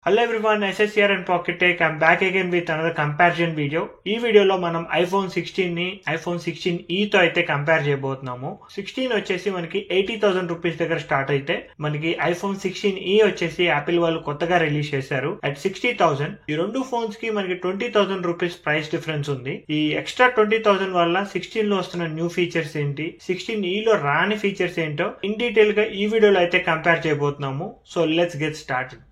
Hello everyone, SS here and Pocket Tech. I'm back again with another comparison video. ఈ వీడియోలో మనం iPhone 16 ని iPhone 16e తో అయితే కంపేర్ చేయబోతున్నాము. 16 వచ్చేసి మనకి 80,000 రూపీస్ దగ్గర స్టార్ట్ అయితే మనకి iPhone 16e వచ్చేసి యాపిల్ వాళ్ళు కొత్తగా రిలీజ్ చేశారు at 60,000. ఈ రెండు ఫోన్స్ కి మనకి 20,000 రూపీస్ ప్రైస్ డిఫరెన్స్ ఉంది. ఈ ఎక్స్ట్రా 20,000 వల్ల 16 లో వస్తున్న న్యూ ఫీచర్స్ ఏంటి, 16e లో రాని ఫీచర్స్ ఏంటో ఇన్ డీటెయిల్ గా ఈ వీడియోలో అయితే కంపేర్ చేయబోతున్నాము. So let's get started.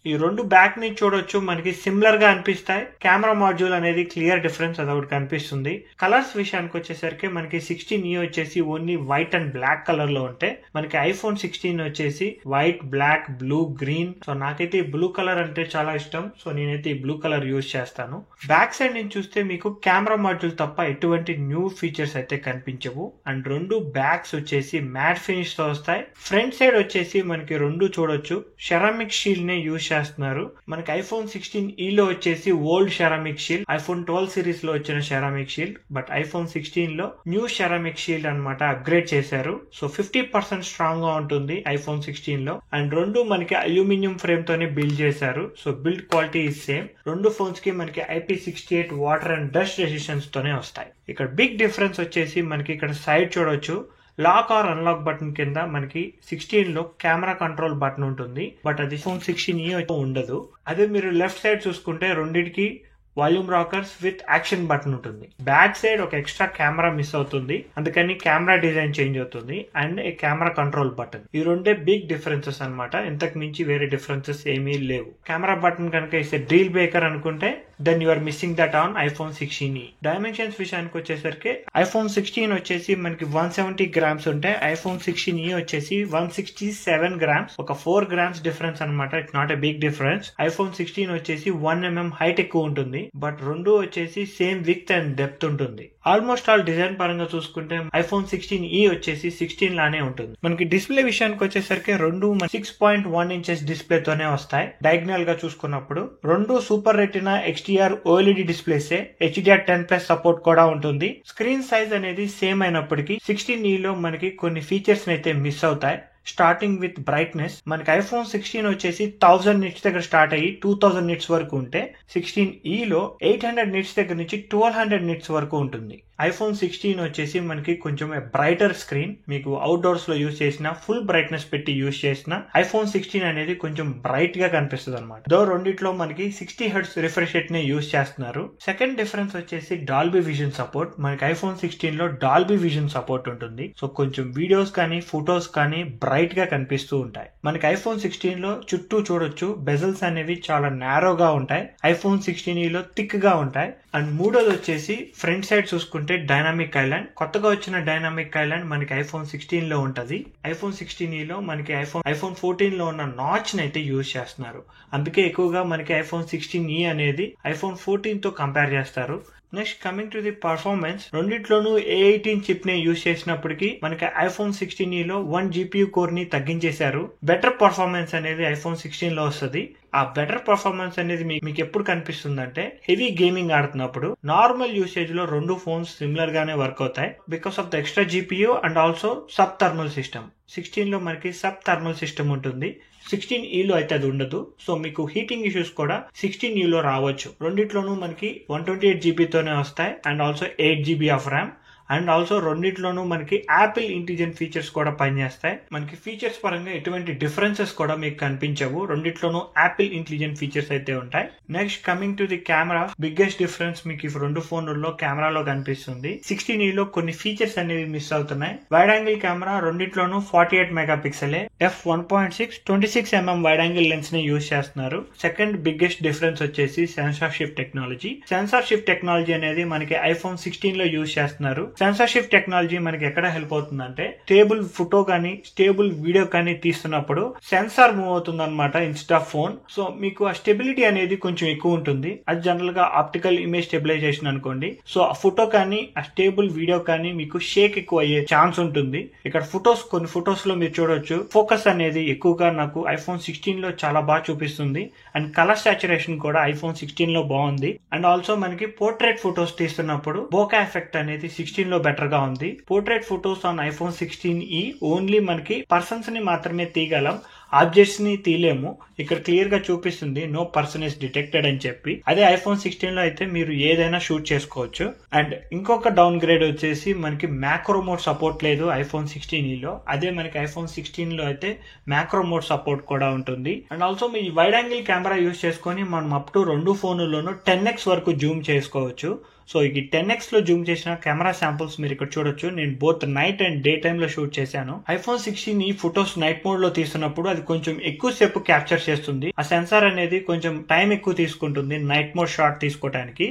ఈ రెండు బ్యాక్ ని చూడొచ్చు, మనకి సిమిలర్ గా అనిపిస్తాయి. కెమెరా మాడ్యూల్ అనేది క్లియర్ డిఫరెన్స్ అదొకటి కనిపిస్తుంది. కలర్స్ విషయానికి వచ్చేసరికి మనకి 16e వచ్చేసి only white and black colour లో ఉంటే మనకి iPhone 16 వచ్చేసి white, black, blue, green. So నాకైతే ఈ బ్లూ కలర్ అంటే చాలా ఇష్టం. సో నేనైతే ఈ బ్లూ కలర్ యూజ్ చేస్తాను. బ్యాక్ సైడ్ నుంచి చూస్తే మీకు కెమెరా మాడ్యూల్ తప్ప ఎటువంటి న్యూ ఫీచర్స్ అయితే కనిపించవు. అండ్ రెండు బ్యాగ్స్ వచ్చేసి మ్యాట్ ఫినిష్ తో వస్తాయి. ఫ్రంట్ సైడ్ వచ్చేసి మనకి రెండు చూడొచ్చు సెరామిక్ షీల్డ్ నే యూజ్ చేస్తున్నారు. మనకి iPhone 16e లో వచ్చేసి old ceramic shield, iPhone 12 series లో వచ్చిన సెరామిక్ షీల్డ్, బట్ iPhone 16 లో న్యూ సెరామిక్ షీల్డ్ అన్నమాట అప్గ్రేడ్ చేశారు. సో 50% స్ట్రాంగ్ గా ఉంటుంది iPhone 16 లో. అండ్ రెండు మనకి అల్యూమినియం ఫ్రేమ్ తోనే బిల్డ్ చేశారు. So build quality is same. రెండు ఫోన్స్ కి మనకి IP68 water and dust resistance తోనే వస్తాయి. ఇక్కడ బిగ్ డిఫరెన్స్ వచ్చేసి మనకి ఇక్కడ సైడ్ చూడొచ్చు, లాక్ ఆర్ అన్లాక్ బటన్ కింద మనకి 16 లో కెమెరా కంట్రోల్ బటన్ ఉంటుంది, బట్ అది iPhone 16e ఉండదు. అదే మీరు లెఫ్ట్ సైడ్ చూసుకుంటే రెండింటికి volume rockers with action button ఉంటుంది. బ్యాక్ సైడ్ ఒక ఎక్స్ట్రా కెమెరా మిస్ అవుతుంది, అందుకని కెమెరా డిజైన్ చేంజ్ అవుతుంది. And A camera control button. ఈ రెండే బిగ్ డిఫరెన్సెస్ అన్నమాట. ఇంతకు మించి వేరే డిఫరెన్సెస్ ఏమీ లేవు. కెమెరా బటన్ కనుక ఇస్తే డీల్ బ్రేకర్ అనుకుంటే then you are missing that on iPhone 16e. Dimensions విషయానికి వచ్చేసరికి iPhone 16 వచ్చేసి మనకి 170 గ్రామ్స్ ఉంటే iPhone 16e వచ్చేసి 167 గ్రామ్స్. ఒక 4 గ్రామ్స్ డిఫరెన్స్ అనమాట. It's not a big difference. iPhone 16 వచ్చేసి 1 mm హైట్ ఎక్కువ ఉంటుంది, బట్ రెండు వచ్చేసి సేమ్ విడ్త్ అండ్ డెప్త్ ఉంటుంది. ఆల్మోస్ట్ ఆల్ డిజైన్ పరంగా చూసుకుంటే iPhone 16e వచ్చేసి 16 లానే ఉంటుంది. మనకి డిస్ప్లే విషయానికి వచ్చేసరికి రెండు 6.1 ఇంచెస్ డిస్ప్లే తోనే వస్తాయి. డయాగ్నల్ గా చూసుకున్నప్పుడు రెండు super retina XDR OLED డిస్ప్లేసే. HDR10+ support కూడా ఉంటుంది. స్క్రీన్ సైజ్ అనేది సేమ్ అయినప్పటికీ 16e లో మనకి కొన్ని ఫీచర్స్ అయితే మిస్ అవుతాయి. స్టార్టింగ్ విత్ బ్రైట్నెస్, మనకి iPhone 16 వచ్చేసి 1000 నిట్స్ దగ్గర స్టార్ట్ అయ్యి 2000 నిట్స్ వరకు ఉంటే 16e లో 800 నిట్స్ దగ్గర నుంచి 1200 నిట్స్ వరకు ఉంటుంది. iPhone 16 వచ్చేసి మనకి కొంచెం బ్రైటర్ స్క్రీన్. మీకు అవుట్డోర్స్ లో యూజ్ చేసిన ఫుల్ బ్రైట్నెస్ పెట్టి యూజ్ చేసిన iPhone 16 అనేది కొంచెం బ్రైట్ గా కనిపిస్తుంది అనమాట. దో రెండిట్లో మనకి 60 Hz రిఫ్రెష్ రేట్ ని యూజ్ చేస్తున్నారు. సెకండ్ డిఫరెన్స్ వచ్చేసి డాల్బీ విజన్ సపోర్ట్. మనకి iPhone 16 లో డాల్బీ విజన్ సపోర్ట్ ఉంటుంది. సో కొంచెం వీడియోస్ కానీ ఫొటోస్ కానీ బ్రైట్ గా కనిపిస్తూ ఉంటాయి. మనకి iPhone 16 లో చుట్టూ చూడొచ్చు బెజల్స్ అనేవి చాలా నారోగా ఉంటాయి. iPhone 16e లో థిక్ గా ఉంటాయి. అండ్ మూడోది వచ్చేసి ఫ్రంట్ సైడ్ చూసుకుంటే డైనామిక్ ఐలాండ్. కొత్తగా వచ్చిన డైనామిక్ ఐలాండ్ మనకి iPhone 16 లో ఉంటది. iPhone 16e లో మనకి iPhone 14 లో ఉన్న నాచ్ ని అయితే యూజ్ చేస్తున్నారు. అందుకే ఎక్కువగా మనకి iPhone 16e అనేది iPhone 14 తో కంపేర్ చేస్తారు. Next coming to the performance, రెండిట్లోనూ A18 చిప్ ని యూజ్ చేసినప్పటికీ మనకి iPhone 16e లో 1 GPU కోర్ ని తగ్గించేశారు. బెటర్ పర్ఫార్మెన్స్ అనేది iPhone 16 లో వస్తుంది. ఆ బెటర్ పర్ఫార్మెన్స్ అనేది మీకు ఎప్పుడు కనిపిస్తుందంటే హెవీ గేమింగ్ ఆడుతున్నప్పుడు. నార్మల్ యూసేజ్ లో రెండు ఫోన్స్ సిమిలర్ గానే వర్క్ అవుతాయి because of the extra GPU and also sub thermal system. 16 లో మనకి సబ్ థర్మల్ సిస్టమ్ ఉంటుంది, 16e లో అయితే అది ఉండదు. సో మీకు హీటింగ్ ఇష్యూస్ కూడా 16e లో రావచ్చు. రెండిట్లోనూ మనకి 128 GB తోనే వస్తాయి and also 8 GB of RAM. And also రెండిట్లోనూ మనకి యాపిల్ ఇంటెలిజెంట్ ఫీచర్స్ కూడా పనిచేస్తాయి. మనకి ఫీచర్స్ పరంగా ఎటువంటి డిఫరెన్సెస్ కూడా మీకు కనిపించవు. రెండిట్లోనూ యాపిల్ ఇంటెలిజెంట్ ఫీచర్స్ అయితే ఉంటాయి. Next coming to the camera, biggest difference మీకు ఈ రెండు ఫోన్లలో కెమెరాలో కనిపిస్తుంది. 16e లో కొన్ని ఫీచర్స్ అనేవి మిస్ అవుతున్నాయి. వైడ్ యాంగిల్ కెమెరా రెండిట్లోనూ 48 మెగాపిక్సెలే. f1.6 26mm wide angle lens ని యూజ్ చేస్తున్నారు. సెకండ్ బిగ్గెస్ట్ డిఫరెన్స్ వచ్చేసి సెన్సార్షిప్ టెక్నాలజీ. సెన్సార్షిప్ టెక్నాలజీ అనేది మనకి iPhone 16 లో యూజ్ చేస్తున్నారు. సెన్సార్షిప్ టెక్నాలజీ మనకి ఎక్కడ హెల్ప్ అవుతుందంటే స్టేబుల్ ఫోటో కానీ స్టేబుల్ వీడియో కానీ తీస్తున్నప్పుడు సెన్సార్ మూవ్ అవుతుంది అనమాట ఇన్స్టెడ్ ఆఫ్ ఫోన్. సో మీకు ఆ స్టెబిలిటీ అనేది కొంచెం ఎక్కువ ఉంటుంది. అది జనరల్ గా ఆప్టికల్ ఇమేజ్ స్టెబిలైజేషన్ అనుకోండి. సో ఆ ఫోటో కానీ ఆ స్టేబుల్ వీడియో కానీ మీకు షేక్ ఎక్కువ అయ్యే ఛాన్స్ ఉంటుంది. ఇక్కడ కొన్ని ఫొటోస్ లో మీరు చూడొచ్చు ఫోకస్ అనేది ఎక్కువగా నాకు iPhone 16 లో చాలా బాగా చూపిస్తుంది. అండ్ కలర్ సాచురేషన్ కూడా iPhone 16 లో బాగుంది. అండ్ ఆల్సో మనకి పోర్ట్రేట్ ఫొటోస్ తీస్తున్నప్పుడు బోకా ఎఫెక్ట్ అనేది 16 16 లో బెటర్ గా ఉంది. Portrait photos on iPhone 16e only మనకి పర్సన్స్ ని మాత్రమే తీయగలం, ఆబ్జెక్ట్స్ ని తీయలేము. ఇక్కడ క్లియర్ గా చూపిస్తుంది నో పర్సన్ ఇస్ డిటెక్టెడ్ అని చెప్పి. అదే iPhone 16 లో అయితే మీరు ఏదైనా షూట్ చేసుకోవచ్చు. అండ్ ఇంకొక డౌన్ గ్రేడ్ వచ్చేసి మనకి మ్యాక్రో మోడ్ సపోర్ట్ లేదు iPhone 16e లో. అదే మనకి iPhone 16 లో అయితే మ్యాక్రో మోడ్ సపోర్ట్ కూడా ఉంటుంది. And also me wide angle camera use చేసుకొని మనం అప్ టు 2 ఫోన్లలోనూ 10x వరకు జూమ్ చేసుకోవచ్చు. సో ఈ 10x లో జూమ్ చేసిన కెమెరా శాంపుల్స్ మీరు ఇక్కడ చూడొచ్చు. నేను both night and day time లో షూట్ చేశాను. iPhone 16 ఫొటోస్ నైట్ మోడ్ లో తీస్తున్నప్పుడు అది కొంచెం ఎక్కువ సేపు క్యాప్చర్ చేస్తుంది. ఆ సెన్సార్ అనేది కొంచెం టైం ఎక్కువ తీసుకుంటుంది నైట్ మోడ్ షాట్ తీసుకోవడానికి.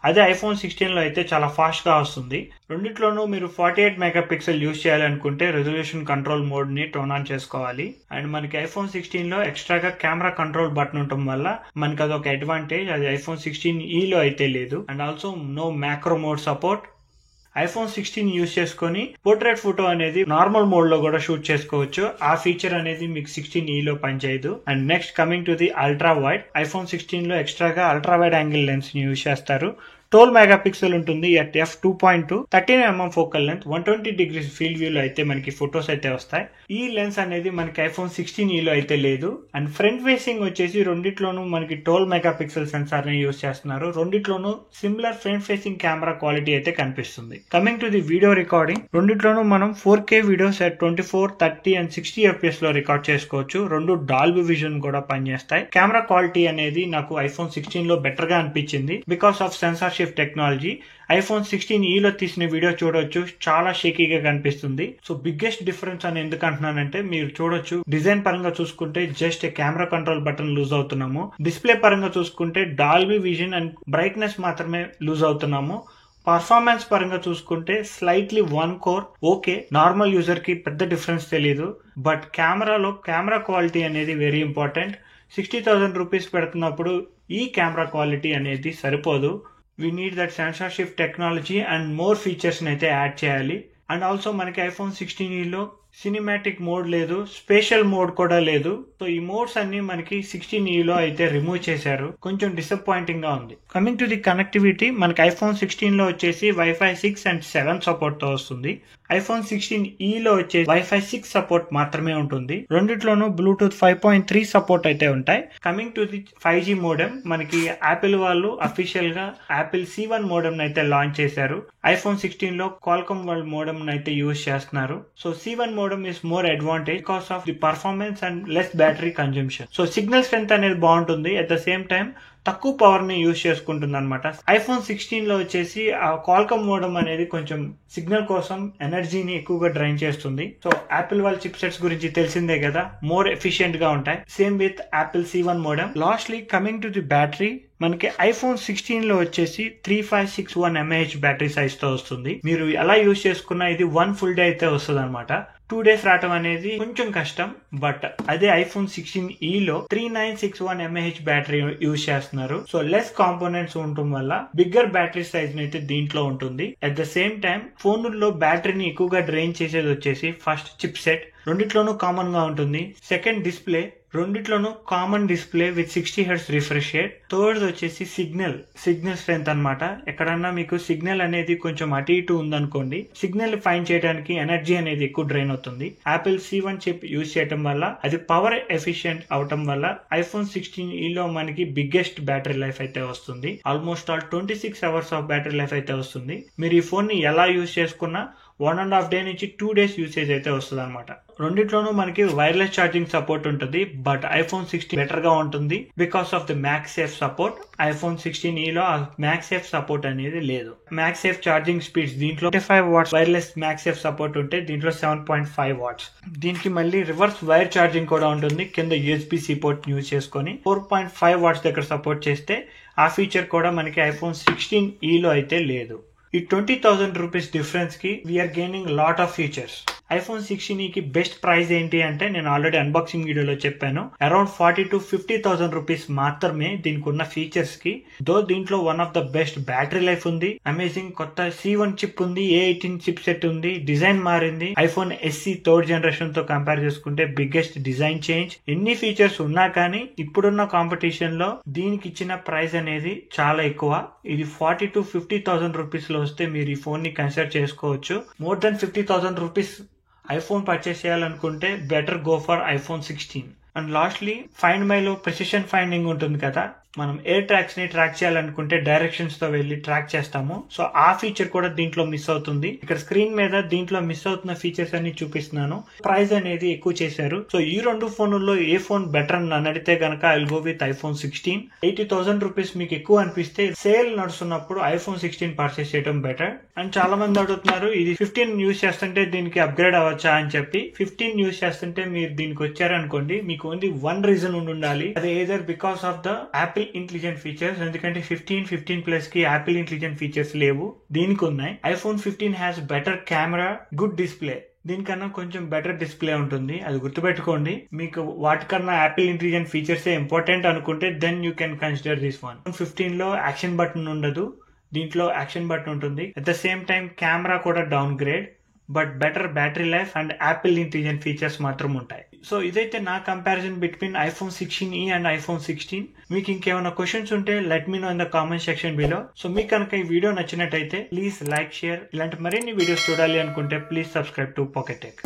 అదే iPhone 16 లో అయితే చాలా ఫాస్ట్ గా వస్తుంది. రెండిట్లోనూ మీరు 48 మెగాపిక్సెల్ యూజ్ చేయాలనుకుంటే రెజల్యూషన్ కంట్రోల్ మోడ్ ని టర్న్ ఆన్ చేసుకోవాలి. అండ్ మనకి iPhone 16 లో ఎక్స్ట్రాగా కెమెరా కంట్రోల్ బటన్ ఉండటం వల్ల మనకి అదొక అడ్వాంటేజ్. అది iPhone 16e లో అయితే లేదు. And also no macro mode support. iPhone 16 use చేసుకొని పోర్ట్రేట్ ఫోటో అనేది నార్మల్ మోడ్ లో కూడా షూట్ చేసుకోవచ్చు. ఆ ఫీచర్ అనేది మీకు 16e లో పనిచేయదు. And next coming to the ultra wide. iPhone 16 లో ఎక్స్ట్రాగా అల్ట్రా వైడ్ యాంగిల్ లెన్స్ ని యూజ్ చేస్తారు. 12 మెగాపిక్సెల్ ఉంటుంది at f2.2, 13mm focal length, 120 degrees field view లో అయితే మనకి ఫొటోస్ అయితే వస్తాయి. ఈ లెన్స్ అనేది మనకి iPhone 16e లో అయితే లేదు. అండ్ ఫ్రంట్ ఫేసింగ్ వచ్చేసి రెండిట్లోనూ మనకి 12 మెగాపిక్సెల్ సెన్సార్ ని యూజ్ చేస్తున్నారు. రెండిట్లోనూ similar front facing camera quality అయితే కనిపిస్తుంది. Coming to the video recording, రెండిట్లోనూ మనం 4K వీడియోస్ at 24, 30 అండ్ 60 fps లో రికార్డ్ చేసుకోవచ్చు. రెండు డాల్బీ విజన్ కూడా పనిచేస్తాయి. కెమెరా క్వాలిటీ అనేది నాకు iPhone 16 లో బెటర్ గా అనిపించింది because of sensor technology. iPhone 16e లో తీసిన వీడియో చూడొచ్చు, చాలా షేకీగా కనిపిస్తుంది. సో బిగ్గెస్ట్ డిఫరెన్స్ అని ఎందుకు అంటున్నానంటే మీరు చూడొచ్చు, డిజైన్ పరంగా చూసుకుంటే just camera control button lose అవుతున్నాము. డిస్ప్లే పరంగా చూసుకుంటే డాల్బీ విజన్ అండ్ బ్రైట్నెస్ మాత్రమే లూజ్ అవుతున్నాము. పర్ఫార్మెన్స్ పరంగా చూసుకుంటే slightly 1 core okay, normal user కి పెద్ద డిఫరెన్స్ తెలియదు. బట్ కెమెరాలో కెమెరా క్వాలిటీ అనేది వెరీ ఇంపార్టెంట్. 60,000 రూపీస్ పెడుతున్నప్పుడు ఈ కెమెరా క్వాలిటీ అనేది సరిపోదు. We need that sensor shift technology and more features అయితే యాడ్ చేయాలి. అండ్ ఆల్సో మనకి iPhone 16e లో సినిమాటిక్ మోడ్ లేదు, స్పెషల్ మోడ్ కూడా లేదు. సో ఈ మోడ్స్ అన్ని మనకి 16e లో అయితే రిమూవ్ చేశారు. కొంచెం డిసప్పాయింటింగ్ గా ఉంది. కమింగ్ టు ది కనెక్టివిటీ, మనకి iPhone 16 లో వచ్చేసి Wi-Fi 6 and 7 సపోర్ట్ తో వస్తుంది. iPhone 16e లో వచ్చేసి Wi-Fi 6 సపోర్ట్ మాత్రమే ఉంటుంది. రెండిట్లోనూ Bluetooth 5.3 సపోర్ట్ అయితే ఉంటాయి. Coming to the 5G modem, మనకి యాపిల్ వాళ్ళు అఫీషియల్ గా యాపిల్ C1 మోడెమ్ అయితే లాంచ్ చేశారు. iPhone 16 లో Qualcomm వాళ్ళు మోడెమ్ అయితే యూజ్ చేస్తున్నారు. So C1 modem is more advantage because of the performance and less battery consumption. So signal strength అనేది బాగుంటుంది. అట్ ద సేమ్ టైం తక్కువ పవర్ ని యూజ్ చేసుకుంటుంది అనమాట. iPhone 16 లో వచ్చేసి ఆ Qualcomm మోడెమ్ అనేది కొంచెం సిగ్నల్ కోసం ఎనర్జీని ఎక్కువగా డ్రైన్ చేస్తుంది. సో యాపిల్ వాళ్ళ చిప్ సెట్స్ గురించి తెలిసిందే కదా, మోర్ ఎఫిషియెంట్ గా ఉంటాయి. Same with Apple C1 modem. Lastly coming to the battery, మనకి iPhone 16 లో వచ్చేసి 3561 mAh బ్యాటరీ సైజ్ తో వస్తుంది. మీరు ఎలా యూజ్ చేసుకున్నా ఇది 1 full డే అయితే వస్తుంది అనమాట. 2 days రావటం అనేది కొంచెం కష్టం. బట్ అదే iPhone 16e లో 3961 mAh బ్యాటరీ యూజ్ చేస్తున్నారు. సో లెస్ కాంపోనెంట్స్ ఉండటం వల్ల బిగ్గర్ బ్యాటరీ సైజ్ అయితే దీంట్లో ఉంటుంది. అట్ ద సేమ్ టైం ఫోన్లలో బ్యాటరీని ఎక్కువగా డ్రైన్ చేసేది వచ్చేసి ఫస్ట్ చిప్ సెట్, రెండిట్లోనూ కామన్ గా ఉంటుంది. సెకండ్ డిస్ప్లే, రెండిట్లోనూ common display with 60 Hz refresh rate. Third వచ్చేసి సిగ్నల్ స్ట్రెంత్ అనమాట. ఎక్కడన్నా మీకు సిగ్నల్ అనేది కొంచెం అటు ఇటు ఉందనుకోండి, సిగ్నల్ ఫైండ్ చేయడానికి ఎనర్జీ అనేది ఎక్కువ డ్రైన్ అవుతుంది. యాపిల్ C1 చిప్ యూజ్ చేయడం వల్ల అది పవర్ ఎఫిషియెంట్ అవటం వల్ల iPhone 16e లో మనకి బిగ్గెస్ట్ బ్యాటరీ లైఫ్ అయితే వస్తుంది. Almost 26 hours of battery life అయితే వస్తుంది. మీరు ఈ ఫోన్ ని ఎలా యూజ్ చేసుకున్నా 1.5 day నుంచి 2 days యూసేజ్ అయితే వస్తుంది అనమాట. రెండిట్లోనూ మనకి వైర్లెస్ ఛార్జింగ్ సపోర్ట్ ఉంటుంది. బట్ iPhone 16 బెటర్ గా ఉంటుంది because of the MagSafe support. iPhone 16e లో ఆ MagSafe సపోర్ట్ అనేది లేదు. MagSafe ఛార్జింగ్ స్పీడ్స్ దీంట్లో 25 watts వైర్లెస్ MagSafe సపోర్ట్ ఉంటే దీంట్లో 7.5 watts. దీనికి మళ్ళీ రివర్స్ వైర్ ఛార్జింగ్ కూడా ఉంటుంది. కింద USB-C పోర్ట్ యూజ్ చేసుకొని 4.5 watts దగ్గర సపోర్ట్ చేస్తే ఆ ఫీచర్ కూడా మనకి iPhone 16e లో అయితే లేదు. ఈ 20,000 రూపీస్ డిఫరెన్స్ కి we are gaining lot of features. IPhone 16 కి బెస్ట్ ప్రైస్ ఏంటి అంటే నేను ఆల్రెడీ అన్బాక్సింగ్ వీడియోలో చెప్పాను, అరౌండ్ 40 to 50,000 రూపీస్ మాత్రమే దీనికి ఉన్న ఫీచర్స్ కి. దో దీంట్లో one of the best battery life ఉంది, అమేజింగ్ కొత్త C1 చిప్ ఉంది, A18 చిప్ సెట్ ఉంది, డిజైన్ మారింది, ఐఫోన్ SE థర్డ్ జనరేషన్ తో కంపేర్ చేసుకుంటే బిగ్గెస్ట్ డిజైన్ చేంజ్. ఎన్ని ఫీచర్స్ ఉన్నా కానీ ఇప్పుడున్న కాంపిటీషన్ లో దీనికి ఇచ్చిన ప్రైస్ అనేది చాలా ఎక్కువ. ఇది 40 to 50,000 రూపీస్ లో వస్తే మీరు ఈ ఫోన్ ని కన్సిడర్ చేసుకోవచ్చు. More than 50,000 rupees iPhone purchase చేయాలనుకుంటే better go for iPhone 16. And lastly find my లో ప్రెసిషన్ ఫైండింగ్ ఉంటుంది కదా, మనం ఎయిర్ ట్రాక్స్ ని ట్రాక్ చేయాలనుకుంటే డైరెక్షన్స్ తో వెళ్ళి ట్రాక్ చేస్తాము. సో ఆ ఫీచర్ కూడా దీంట్లో మిస్ అవుతుంది. ఇక్కడ స్క్రీన్ మీద దీంట్లో మిస్ అవుతున్న ఫీచర్స్ అన్ని చూపిస్తున్నాను. ప్రైస్ అనేది ఎక్కువ చేశారు. సో ఈ రెండు ఫోన్లలో ఏ ఫోన్ బెటర్ అని నన్ను అడిగితే గనక I will go with iPhone 16. 80,000 rupees మీకు ఎక్కువ అనిపిస్తే సేల్ నడుస్తున్నప్పుడు ఐఫోన్ 16 పర్చేస్ చేయడం బెటర్. అండ్ చాలా మంది అడుగుతున్నారు ఇది 15 యూస్ చేస్తుంటే దీనికి అప్గ్రేడ్ అవ్వచ్చా అని చెప్పి. 15 యూస్ చేస్తుంటే మీరు దీనికి వచ్చారనుకోండి, మీకు ఓన్లీ వన్ రీజన్ ఉండాలి, అది either because of the Apple intelligent features. ఎందుకంటే 15 ప్లస్ కి యాపిల్ ఇంటెలిజెంట్ ఫీచర్స్ లేవు, దీనికి ఉన్నాయి. IPhone 15 has better camera, good display. దీనికన్నా కొంచెం బెటర్ డిస్ప్లే ఉంటుంది, అది గుర్తుపెట్టుకోండి. మీకు వాటికన్నా యాపిల్ ఇంటెలిజెంట్ ఫీచర్స్ ఇంపార్టెంట్ అనుకుంటే then you can consider this one. 15 లో యాక్షన్ బటన్ ఉండదు, దీంట్లో యాక్షన్ బటన్ ఉంటుంది. At the same time camera కూడా downgrade, but better battery life and Apple intelligent features మాత్రం ఉంటాయి. సో ఇదైతే నా comparison between iPhone 16e and iPhone 16. మీకు ఇంకేమైనా క్వశ్చన్స్ ఉంటే let me know in the comment section below. So మీకు కనుక ఈ వీడియో నచ్చినట్టయితే ప్లీజ్ లైక్, షేర్. ఇలాంటి మరిన్ని వీడియోస్ చూడాలి అనుకుంటే please subscribe to pocket tech.